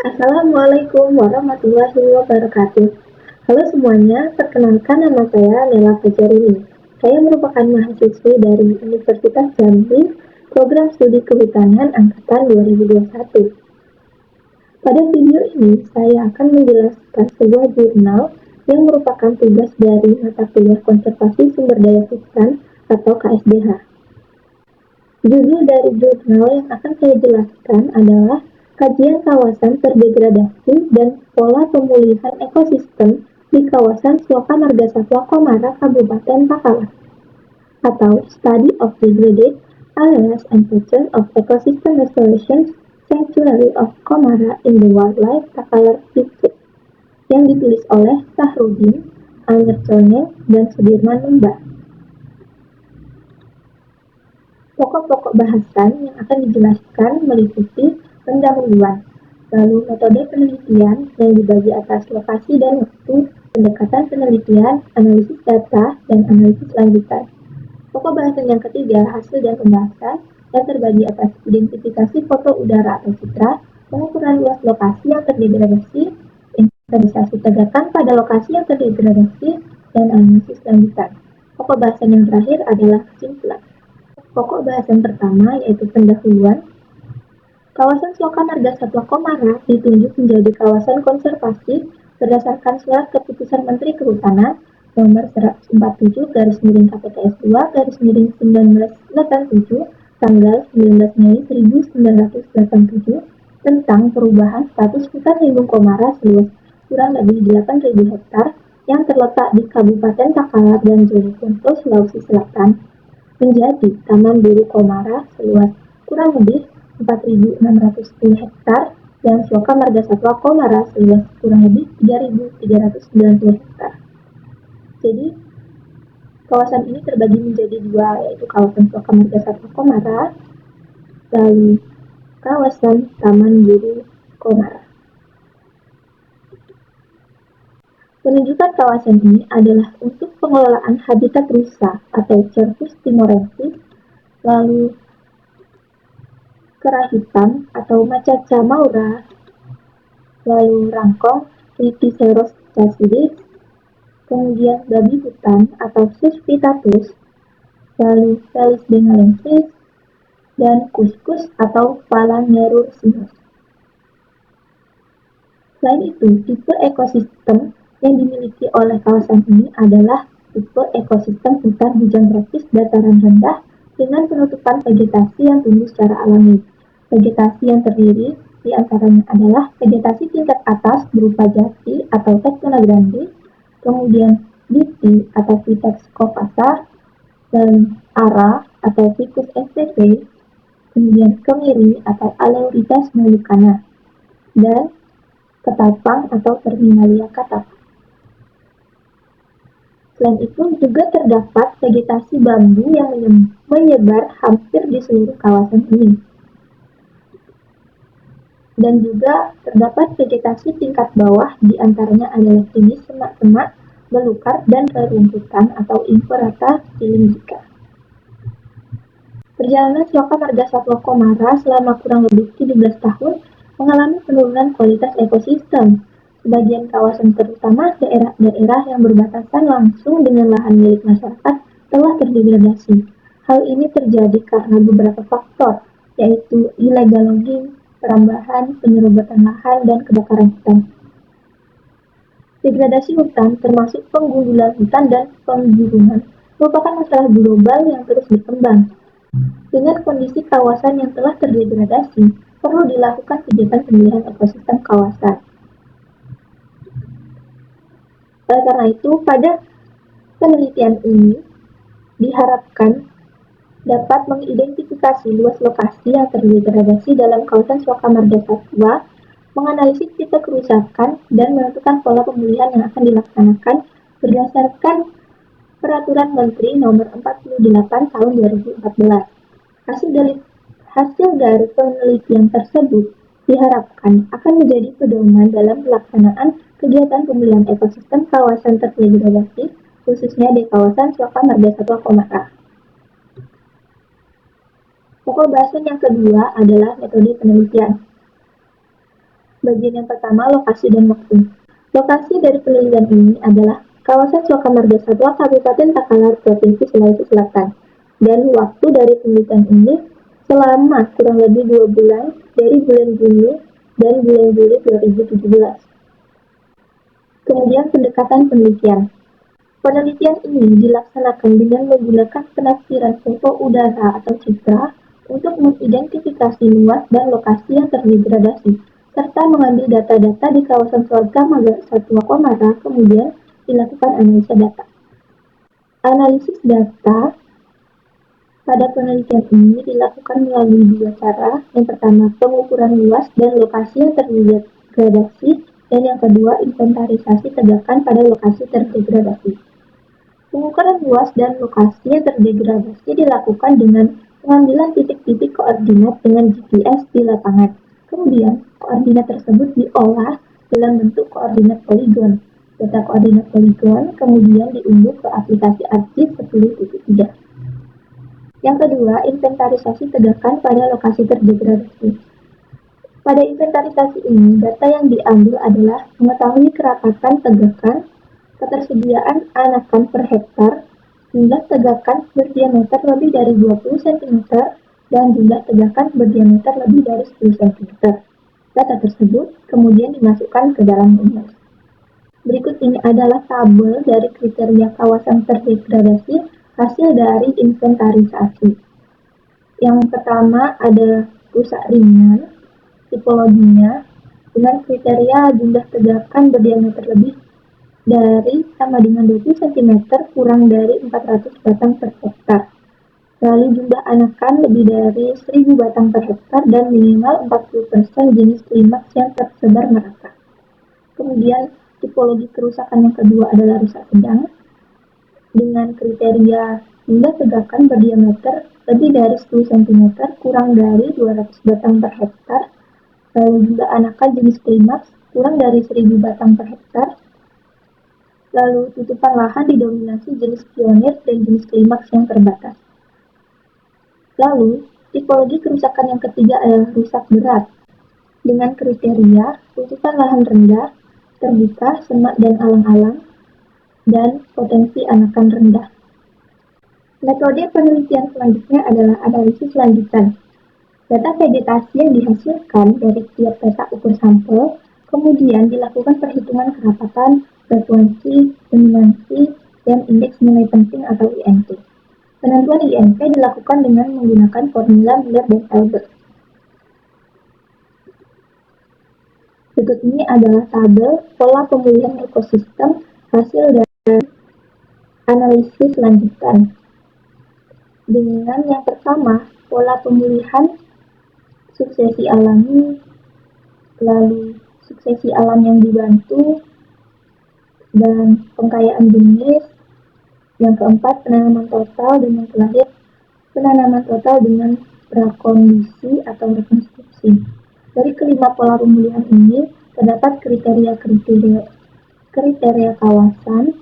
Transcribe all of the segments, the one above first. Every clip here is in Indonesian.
Assalamualaikum warahmatullahi wabarakatuh. Halo semuanya, perkenalkan nama saya Nela Fajarini. Saya merupakan mahasiswi dari Universitas Jambi, Program Studi Kehutanan Angkatan 2021. Pada video ini, saya akan menjelaskan sebuah jurnal yang merupakan tugas dari mata kuliah Konservasi Sumber Daya Hutan atau KSDH. Judul dari jurnal yang akan saya jelaskan adalah Kajian Kawasan Terdegradasi dan Pola Pemulihan Ekosistem di Kawasan Suaka Marga Satwa Komara Kabupaten Takalar, atau Study of Degraded Areas and Features of Ecosystem Restoration Sanctuary of Komara in the Wildlife Takalar District, yang ditulis oleh Sahrudin, Amir Coneng, dan Sudirman Lembah. Pokok-pokok bahasan yang akan dijelaskan meliputi pendahuluan, lalu metode penelitian yang dibagi atas lokasi dan waktu, pendekatan penelitian, analisis data, dan analisis lanjutan. Pokok bahasan yang ketiga, hasil dan pembahasan yang terbagi atas identifikasi foto udara atau citra, pengukuran luas lokasi yang terdegradasi, inventarisasi tegakan pada lokasi yang terdegradasi, dan analisis lanjutan. Pokok bahasan yang terakhir adalah kesimpulan. Pokok bahasan pertama yaitu pendahuluan. Kawasan Suaka Marga Satwa Komara ditunjuk menjadi kawasan konservasi berdasarkan Surat Keputusan Menteri Kehutanan Nomor 147 /KPTS 2/1987 tanggal 19 Mei 1987 tentang perubahan status hutan lindung Komara seluas kurang lebih 8.000 hektar yang terletak di Kabupaten Takalar dan Jeneponto, Sulawesi Selatan menjadi Taman Biru Komara seluas kurang lebih 4.610 hektar dan Suaka Marga Satwa Komara seluas kurang lebih 3.390 hektar. Jadi, kawasan ini terbagi menjadi dua, yaitu kawasan Suaka Marga Satwa Komara, lalu kawasan Taman Biru Komara. Penunjukan kawasan ini adalah untuk pengelolaan habitat rusa atau Cervus timorensis, lalu kera hitam atau Macaca maura, lalu rangkong Rhiticeros cassidis, kemudian babi hutan atau Sus-Pittatus, lalu Felis bengalensis, dan kuskus atau Phalangerursinus. Selain itu, tipe ekosistem yang dimiliki oleh kawasan ini adalah tipe ekosistem hutan hujan tropis dataran rendah dengan penutupan vegetasi yang tumbuh secara alami. Vegetasi yang terdiri di antaranya adalah vegetasi tingkat atas berupa jati atau Tectona grande, kemudian Diti atau Vitex copasa, dan Ara atau Ficus spp, kemudian Kemiri atau Aleurites molucana, dan Ketapang atau Terminalia catapang. Selain itu juga terdapat vegetasi bambu yang menyebar hampir di seluruh kawasan ini. Dan juga terdapat vegetasi tingkat bawah, di antaranya adalah jenis semak-semak, belukar, dan rerumputan atau Inverrata cylindrica. Perjalanan Suaka Marga Satwa Komara selama kurang lebih 17 tahun mengalami penurunan kualitas ekosistem. Sebagian kawasan, terutama daerah-daerah yang berbatasan langsung dengan lahan milik masyarakat, telah terdegradasi. Hal ini terjadi karena beberapa faktor, yaitu illegal logging, perambahan, penyerobotan lahan, dan kebakaran hutan. Degradasi hutan, termasuk penggundulan hutan dan pengguruman, merupakan masalah global yang terus berkembang. Dengan kondisi kawasan yang telah terdegradasi, perlu dilakukan kegiatan pemulihan ekosistem kawasan. Oleh karena itu, pada penelitian ini diharapkan dapat mengidentifikasi luas lokasi yang terdegradasi dalam kawasan Suaka Marga Satwa, menganalisis tipe kerusakan, dan menentukan pola pemulihan yang akan dilaksanakan berdasarkan Peraturan Menteri Nomor 48 Tahun 2014. Hasil dari penelitian tersebut diharapkan akan menjadi pedoman dalam pelaksanaan kegiatan pemulihan ekosistem kawasan terdegradasi, khususnya di kawasan Suaka Marga Satwa Komara. Pokok bahasan yang kedua adalah metode penelitian. Bagian yang pertama, lokasi dan waktu. Lokasi dari penelitian ini adalah kawasan Suaka Marga Satwa, Kabupaten Takalar, Provinsi Sulawesi Selatan. Dan waktu dari penelitian ini selama kurang lebih 2 bulan, dari bulan Juni dan bulan Juli 2017. Kemudian pendekatan penelitian. Penelitian ini dilaksanakan dengan menggunakan penafsiran foto udara atau citra untuk mengidentifikasi luas dan lokasi yang terdegradasi, serta mengambil data-data di kawasan Suaka Marga Satwa Komara, kemudian dilakukan analisa data. Analisis data pada penelitian ini dilakukan melalui dua cara. Yang pertama, pengukuran luas dan lokasi yang terdegradasi, dan yang kedua, inventarisasi tegakan pada lokasi terdegradasi. Pengukuran luas dan lokasi yang terdegradasi dilakukan dengan pengambilan titik-titik koordinat dengan GPS di lapangan. Kemudian, koordinat tersebut diolah dalam bentuk koordinat poligon. Data koordinat poligon kemudian diunduh ke aplikasi ArcGIS 10.3. Yang kedua, inventarisasi tegakan pada lokasi terdegradasi. Pada inventarisasi ini, data yang diambil adalah mengetahui kerapatan tegakan, ketersediaan anakan per hektar, jumlah tegakan berdiameter lebih dari 20 cm, dan jumlah tegakan berdiameter lebih dari 10 cm. Data tersebut kemudian dimasukkan ke dalam rumus. Berikut ini adalah tabel dari kriteria kawasan terdegradasi hasil dari inventarisasi. Yang pertama ada rusak ringan, tipologinya dengan kriteria jumlah tegakan berdiameter lebih dari sama dengan 20 cm kurang dari 400 batang per hektar. Lalu jumlah anakan lebih dari 1000 batang per hektar dan minimal 40% jenis klimaks yang tersebar merata. Kemudian tipologi kerusakan yang kedua adalah rusak sedang dengan kriteria jumlah tegakan berdiameter lebih dari 10 cm kurang dari 200 batang per hektar. Lalu jumlah anakan jenis klimaks kurang dari 1000 batang per hektar. Lalu tutupan lahan didominasi jenis pionir dan jenis klimaks yang terbatas. Lalu, tipologi kerusakan yang ketiga adalah rusak berat, dengan kriteria tutupan lahan rendah, terbuka, semak dan alang-alang, dan potensi anakan rendah. Metode penelitian selanjutnya adalah analisis lanjutan. Data vegetasi yang dihasilkan dari tiap peta ukur sampel, kemudian dilakukan perhitungan kerapatan, frekuensi, dominansi, dan indeks nilai penting atau INP. Penentuan INP dilakukan dengan menggunakan formula Miller dan Albert. Berikut ini adalah tabel pola pemulihan ekosistem hasil dari analisis lanjutan. Dengan yang pertama, pola pemulihan suksesi alami, lalu suksesi alam yang dibantu, dan pengkayaan jenis. Yang keempat, penanaman total, dan yang terakhir, penanaman total dengan prakondisi atau rekonstruksi. Dari kelima pola pemulihan ini, terdapat kriteria kawasan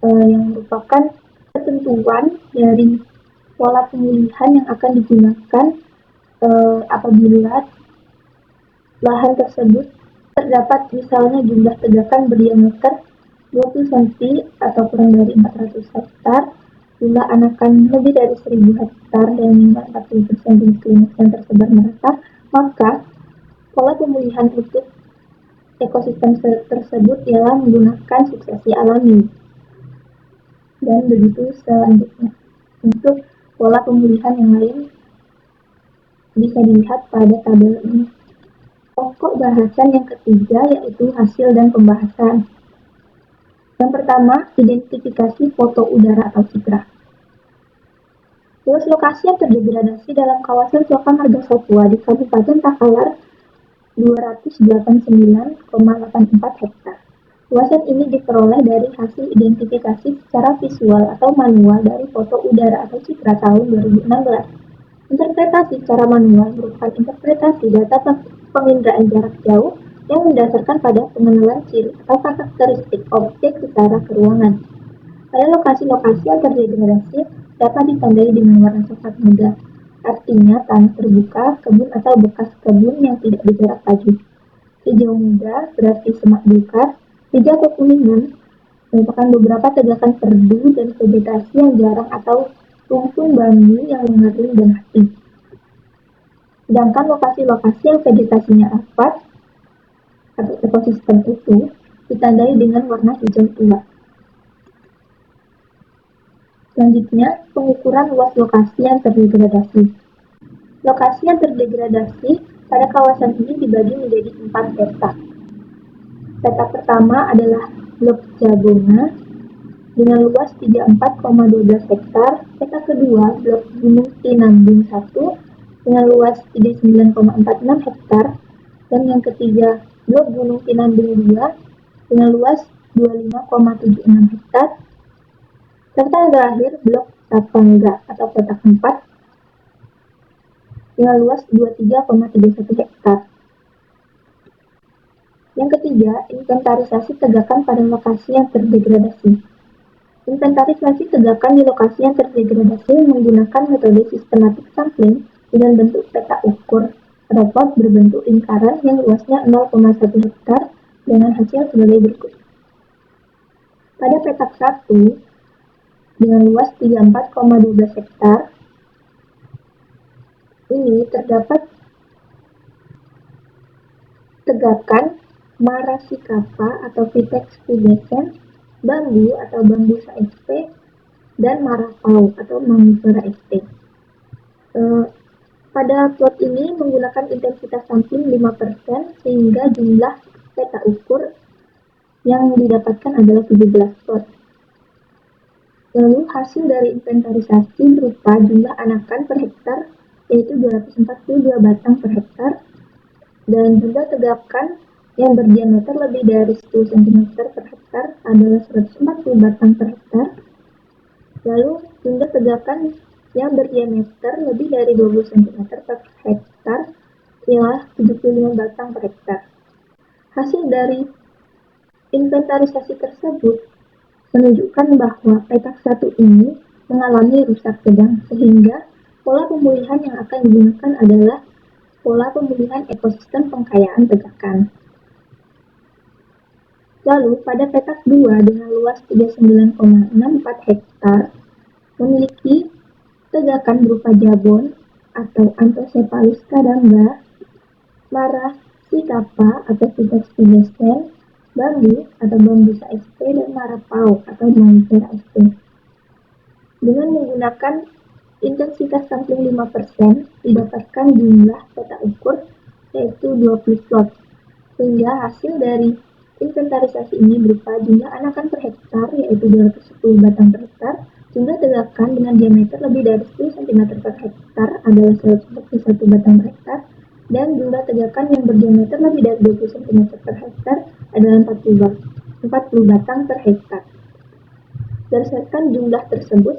yang merupakan ketentuan dari pola pemulihan yang akan digunakan apabila lahan tersebut terdapat misalnya jumlah tegakan berdiameter 20 cm atau kurang dari 400 hektar, jumlah anakan lebih dari 1000 hektar dan minimal 40% jenis klimaks yang tersebar merata, maka pola pemulihan untuk ekosistem tersebut ialah menggunakan suksesi alami. Dan begitu selanjutnya. Untuk pola pemulihan yang lain bisa dilihat pada tabel ini. Pokok bahasan yang ketiga yaitu hasil dan pembahasan. Yang pertama, identifikasi foto udara atau citra. Luas lokasi yang terdegradasi dalam kawasan Suaka Marga Satwa di Kabupaten Takalar 289,84 hektar. Luasan ini diperoleh dari hasil identifikasi secara visual atau manual dari foto udara atau citra tahun 2016. Interpretasi secara manual merupakan interpretasi data penginderaan jarak jauh yang mendasarkan pada pengenalan ciri atau karakteristik objek secara keruangan. Pada lokasi-lokasi yang terdegradasi dapat ditandai dengan warna coklat muda, artinya tanah terbuka, kebun atau bekas kebun yang tidak berjarak laju. Hijau muda berarti semak belukar, hijau kekuningan merupakan beberapa tegakan perdu dan vegetasi yang jarang atau rumpun bambu yang mengering dan aktif. Sedangkan lokasi-lokasi yang vegetasinya rapat atau ekosistem itu ditandai dengan warna hijau tua. Selanjutnya, pengukuran luas lokasi yang terdegradasi. Lokasi yang terdegradasi pada kawasan ini dibagi menjadi 4 peta. Peta pertama adalah Blok Jabonga dengan luas 34,12 hektar. Peta kedua, Blok Gunung Tinambung 1 dengan luas 39,46 hektar. Dan yang ketiga, Blok Gunung Tinambung 2 dengan luas 25,76 hektar. Serta yang terakhir, Blok Sapangga atau peta keempat dengan luas 23,31 hektar. Yang ketiga, inventarisasi tegakan pada lokasi yang terdegradasi. Inventarisasi tegakan di lokasi yang terdegradasi menggunakan metode systematic sampling dengan bentuk peta ukur rapot berbentuk lingkaran yang luasnya 0,1 hektar dengan hasil sebagai berikut. Pada petak 1 dengan luas 34,12 hektar, ini terdapat tegakan Maracicapa atau Vitex pubescens, bambu atau Bambusa sp, dan Marapau atau Mangifera sp. Pada plot ini menggunakan intensitas sampling 5% sehingga jumlah peta ukur yang didapatkan adalah 17 plot. Lalu hasil dari inventarisasi berupa jumlah anakan per hektar yaitu 242 batang per hektar dan jumlah tegakan yang berdiameter lebih dari 10 cm per hektar adalah 140 batang per hektar. Lalu jumlah tegakan yang berdiameter lebih dari 20 cm per hektar ialah 75 batang per hektar. Hasil dari inventarisasi tersebut menunjukkan bahwa petak 1 ini mengalami rusak sedang sehingga pola pemulihan yang akan digunakan adalah pola pemulihan ekosistem pengkayaan tegakan. Lalu pada petak 2 dengan luas 39,64 hektar memiliki tegakan berupa jabon atau Anthocephalus kadamba, Maracicapa atau Vitex pubescens, bambu atau Bambusa sp, dan Marapau atau Mangifera sp. Dengan menggunakan intensitas sampling 5% didapatkan jumlah peta ukur yaitu 20 plot, sehingga hasil dari inventarisasi ini berupa jumlah anakan per hektar yaitu 210 batang per hektar, jumlah tegakan dengan diameter lebih dari 10 cm per hektar adalah 141 batang per hektar, dan jumlah tegakan yang berdiameter lebih dari 20 cm per hektar adalah 40 batang per hektar. Berdasarkan jumlah tersebut,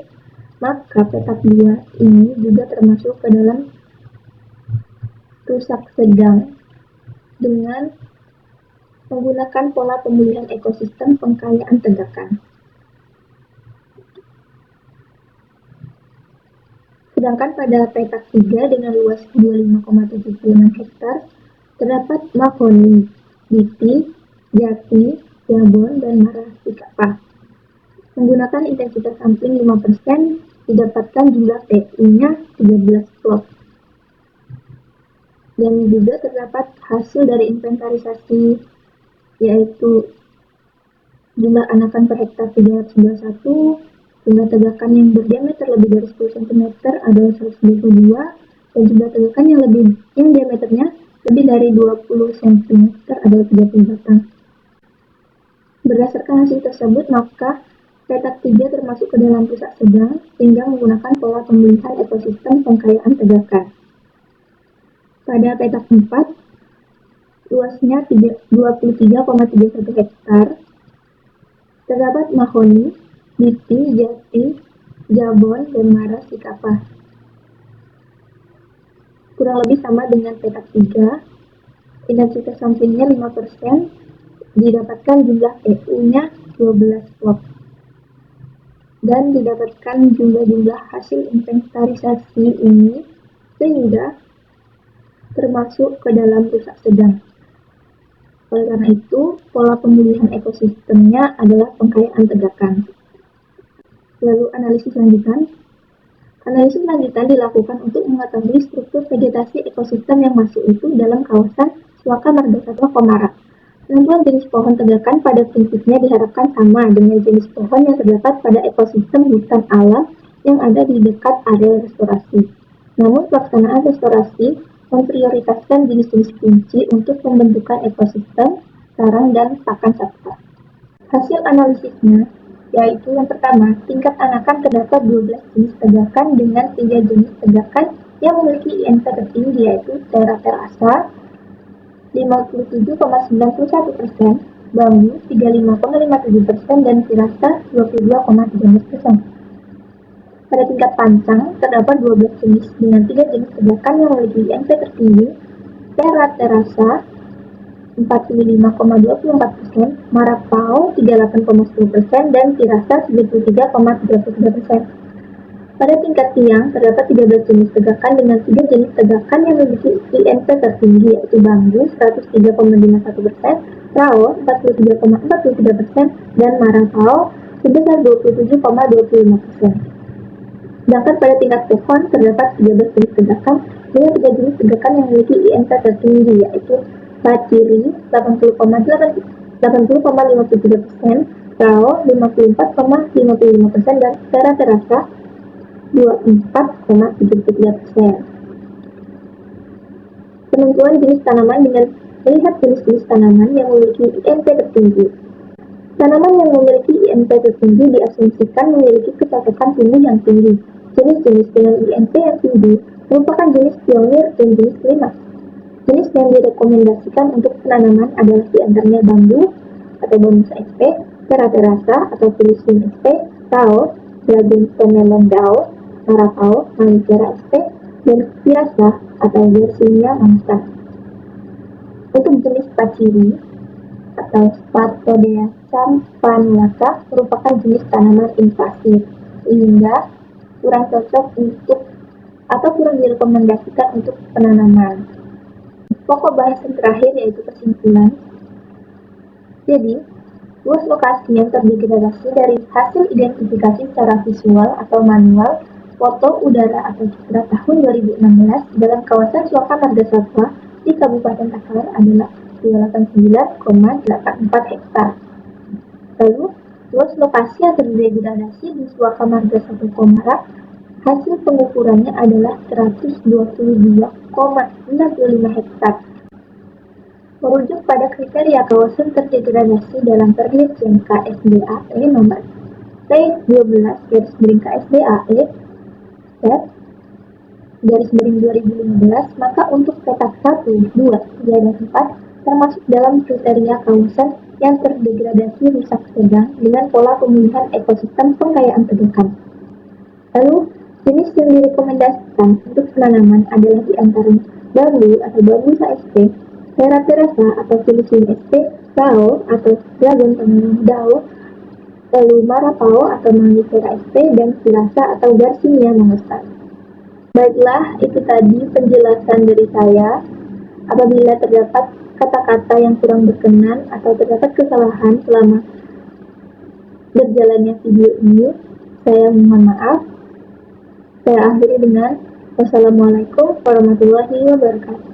maka petak 2 ini juga termasuk ke dalam rusak sedang dengan menggunakan pola pemulihan ekosistem pengkayaan tegakan. Sedangkan pada petak 3 dengan luas 25,76 hektar terdapat mahoni, biti, jati, jabon, dan Maracicapa. Menggunakan intensitas sampling 5% didapatkan jumlah PU-nya 13 plot. Dan juga terdapat hasil dari inventarisasi yaitu jumlah anakan per hektar 391, jumlah tegakan yang berdiameter lebih dari 10 cm adalah 192, dan jumlah tegakan yang diameternya lebih dari 20 cm adalah 30 batang. Berdasarkan hasil tersebut, maka petak 3 termasuk ke dalam rusak sedang sehingga menggunakan pola pemulihan ekosistem pengkayaan tegakan. Pada petak 4, luasnya 23,31 hektar, terdapat mahoni, biti, jati, jabon, dan Maracicapa. Kurang lebih sama dengan petak 3, intensitas samplingnya 5%, didapatkan jumlah PU-nya 12 plot. Dan didapatkan jumlah hasil inventarisasi ini sehingga termasuk ke dalam rusak sedang. Oleh karena itu, pola pemulihan ekosistemnya adalah pengkayaan tegakan. Lalu analisis lanjutan. Analisis lanjutan dilakukan untuk mengetahui struktur vegetasi ekosistem yang masih utuh dalam kawasan Suaka Marga Satwa Komara. Penentuan jenis pohon tegakan pada prinsipnya diharapkan sama dengan jenis pohon yang terdapat pada ekosistem hutan alam yang ada di dekat area restorasi. Namun pelaksanaan restorasi memprioritaskan jenis-jenis kunci untuk pembentukan ekosistem sarang dan pakan satwa. Hasil analisisnya yaitu yang pertama, tingkat anakan terdapat 12 jenis tegakan dengan 3 jenis tegakan yang memiliki INP tertinggi yaitu Teraterasa 57,91%, bambu 35,57% dan Firasa 22,13%. Pada tingkat pancang, terdapat 12 jenis dengan 3 jenis tegakan yang memiliki INP tertinggi, Teraterasa 45,24%, Marapau 38,10% dan Firasa 73,33%. Pada tingkat tiang, terdapat 13 jenis tegakan dengan 3 jenis tegakan yang memiliki INP tertinggi yaitu bambu 103,51%, rao 43,43% dan marapau sebesar 27,25%. Sedangkan pada tingkat pohon terdapat 13 jenis tegakan dengan 3 jenis tegakan yang memiliki INP tertinggi yaitu Paciri 80,53%, rao 54,55% dan Teraterasa 24,73%. Penentuan jenis tanaman dengan melihat jenis-jenis tanaman yang memiliki INP tertinggi. Tanaman yang memiliki INP tertinggi diasumsikan memiliki kecocokan tumbuh yang tinggi. Jenis-jenis dengan INP yang tinggi merupakan jenis pionir dan jenis limas. Jenis yang direkomendasikan untuk penanaman adalah diantaranya bambu atau Bambusa sp, Teraterasa atau Filicum sp, Rao, Dragonstone melon dao, Marapau, Manicera sp, dan Firasa atau Yersinia mangsa. Untuk jenis Paciri atau Spartodea campanulata merupakan jenis tanaman invasif sehingga kurang cocok untuk atau kurang direkomendasikan untuk penanaman. Pokok bahasan terakhir yaitu kesimpulan. Jadi, luas lokasi yang terdegradasi dari hasil identifikasi secara visual atau manual foto udara atau citra tahun 2016 dalam kawasan Suaka Marga Satwa di Kabupaten Takalar adalah 289,84 hektar. Lalu, luas lokasi yang terdegradasi di Suaka Marga Satwa Komara hasil pengukurannya adalah 122,95 hektar. Merujuk pada kriteria kawasan terdegradasi dalam Perlis KSDAE nomor T12/KSDAE /2015, maka untuk petak 1, 2, 3, dan 4 termasuk dalam kriteria kawasan yang terdegradasi rusak sedang dengan pola pemulihan ekosistem pengkayaan tegakan. Lalu, jenis yang direkomendasikan untuk penanaman adalah diantaranya bambu atau Bambusa sp, Teraterasa atau Filicum sp, rao atau Dragonstone melon dao, lalu Marapau atau Manicera sp, dan Firasa atau Yersinia mangsa. Baiklah, itu tadi penjelasan dari saya. Apabila terdapat kata-kata yang kurang berkenan atau terdapat kesalahan selama berjalannya video ini, saya mohon maaf. Saya akhiri dengan wassalamualaikum warahmatullahi wabarakatuh.